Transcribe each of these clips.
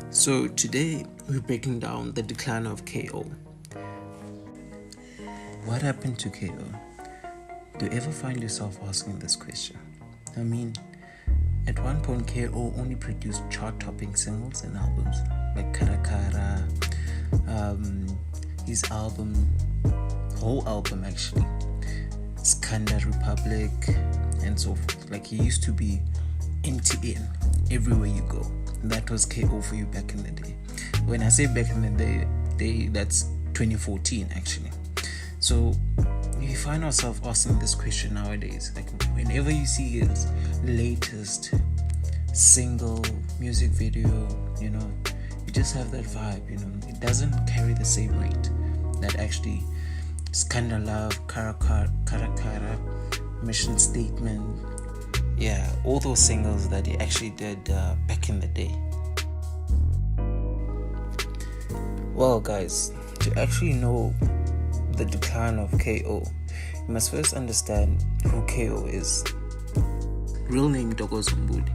So today we're breaking down the decline of KO. What happened to KO? Do you ever find yourself asking this question? I mean, at one point KO only produced chart-topping singles and albums like Kara Kara, his whole album actually, Skanda Republic, and so forth. Like, he used to be end-to-end everywhere you go. That was KO for you back in the day. When I say back in the day, that's 2014 actually. So we find ourselves asking this question nowadays. Like, whenever you see his latest single music video, you just have that vibe. It doesn't carry the same weight that actually Skanda Love, Kara Kara, Mission Statement, all those singles that he actually did back in the day. Well, guys, to actually know the decline of KO, you must first understand who KO is. Real name Dogo Zumbuli.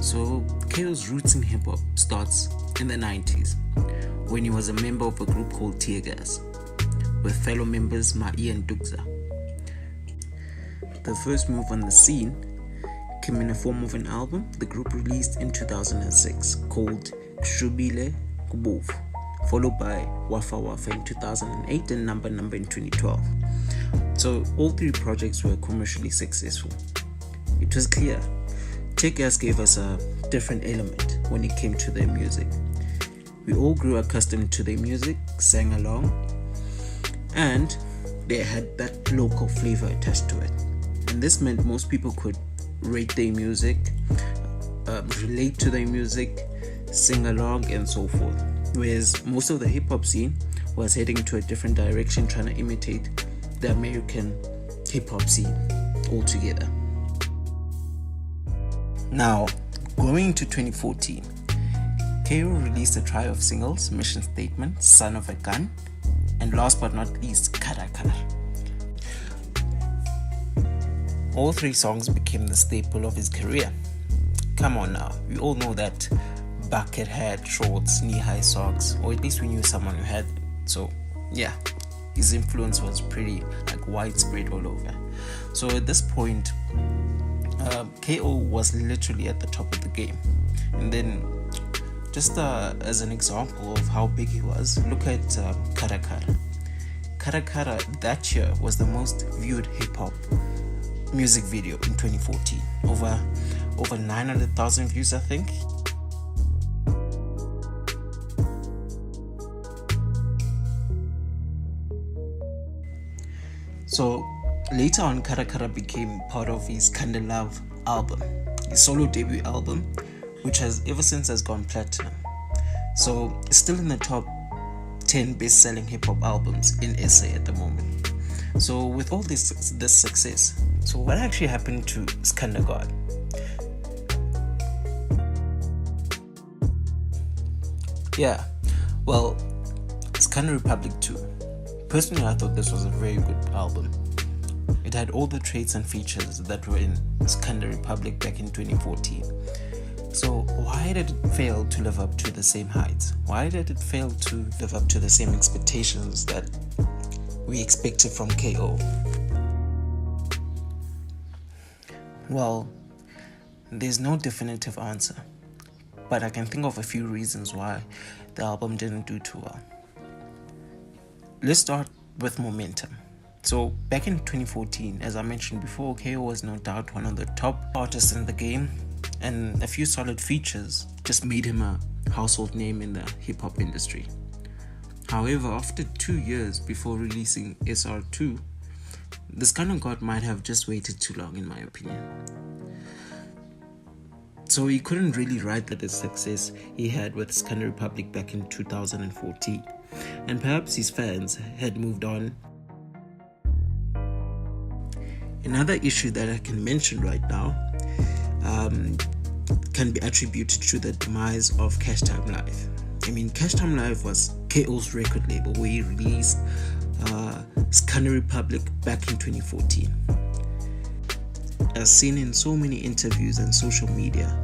So KO's roots in hip hop starts in the 90s when he was a member of a group called Tear Gas with fellow members Mai and Dugza. The first move on the scene came in the form of an album the group released in 2006 called Shubile Kubovu, followed by Wafa Wafa in 2008 and Number in 2012. So all three projects were commercially successful. It was clear Tear Gas gave us a different element when it came to their music. We all grew accustomed to their music, sang along, and they had that local flavor attached to it. And this meant most people could rate their music, relate to their music, sing along, and so forth. Whereas most of the hip hop scene was heading to a different direction, trying to imitate the American hip hop scene altogether. Now, going into 2014, KO released a trio of singles: Mission Statement, Son of a Gun, and last but not least, Kara Kara. All three songs became the staple of his career. Come on now, we all know that bucket hat, shorts, knee-high socks, or at least we knew someone who had it. So yeah, his influence was pretty widespread all over. So at this point, KO was literally at the top of the game. And then just as an example of how big he was, look at Kara Kara. Kara Kara that year was the most viewed hip-hop music video in 2014. Over 900,000 views, I think. So later on, Kara Kara became part of his Skanda Love album, his solo debut album, which has ever since gone platinum. So it's still in the top 10 best-selling hip-hop albums in SA at the moment. So with all this success, so what actually happened to Skanda God? Well, Skanda Republic 2. Personally, I thought this was a very good album. It had all the traits and features that were in Skanda Republic back in 2014. So why did it fail to live up to the same heights? Why did it fail to live up to the same expectations that we expected from KO? Well, there's no definitive answer, but I can think of a few reasons why the album didn't do too well. Let's start with momentum. So back in 2014, as I mentioned before, KO was no doubt one of the top artists in the game, and a few solid features just made him a household name in the hip-hop industry. However, after 2 years before releasing SR2, the Skanda God might have just waited too long, in my opinion. So he couldn't really ride the success he had with Skanda Republic back in 2014. And perhaps his fans had moved on. Another issue that I can mention right now can be attributed to the demise of Cash Time Live. I mean, Cash Time Live was KO's record label where he released Skanda Republic back in 2014. As seen in so many interviews and social media,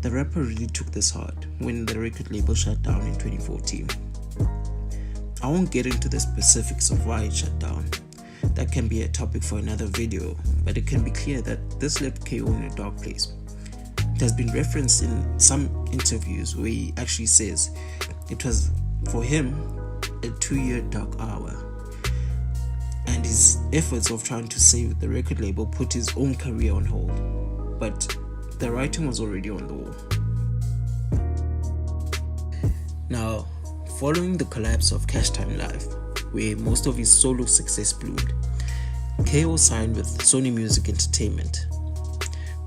The rapper really took this hard when the record label shut down in 2014. I won't get into the specifics of why it shut down. That can be a topic for another video, but it can be clear that this left KO in a dark place. It has been referenced in some interviews where he actually says it was, for him, a 2-year dark hour, and his efforts of trying to save the record label put his own career on hold, but the writing was already on the wall. Now, following the collapse of Cash Time Live, where most of his solo success bloomed, KO signed with Sony Music Entertainment,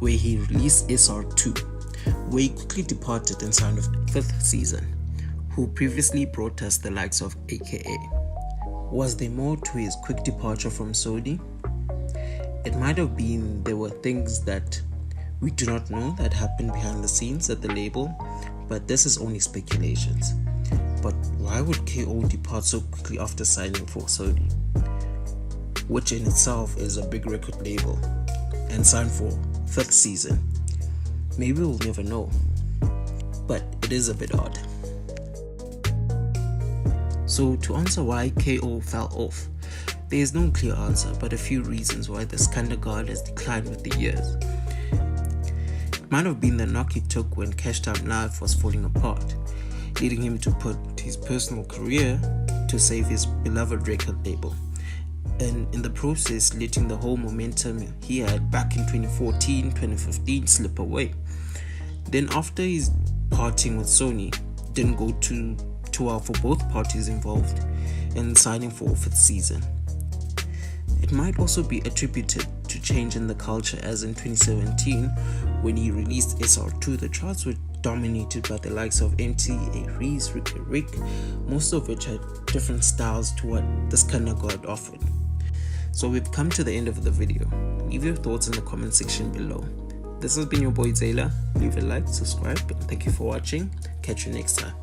where he released SR2, where he quickly departed and signed with 5th Season, who previously brought us the likes of AKA. Was there more to his quick departure from Sony? It might have been there were things that we do not know that happened behind the scenes at the label, but this is only speculations. But why would KO depart so quickly after signing for Sony, which in itself is a big record label, and sign for 5th Season? Maybe we'll never know, but it is a bit odd. So to answer why KO fell off, there is no clear answer, but a few reasons why the Skandergaard has declined with the years. It might have been the knock he took when Cash Time Live was falling apart, leading him to put his personal career to save his beloved record label, and in the process letting the whole momentum he had back in 2014, 2015 slip away. Then after his parting with Sony didn't go too well for both parties involved, and signing for 5th Season. It might also be attributed to change in the culture, as in 2017 when he released SR2, the charts were dominated by the likes of MT, Aries, Rick, most of which had different styles to what the Skandergaard offered. So we've come to the end of the video. Leave your thoughts in the comment section below. This has been your boy Taylor. Leave a like, subscribe, and thank you for watching. Catch you next time.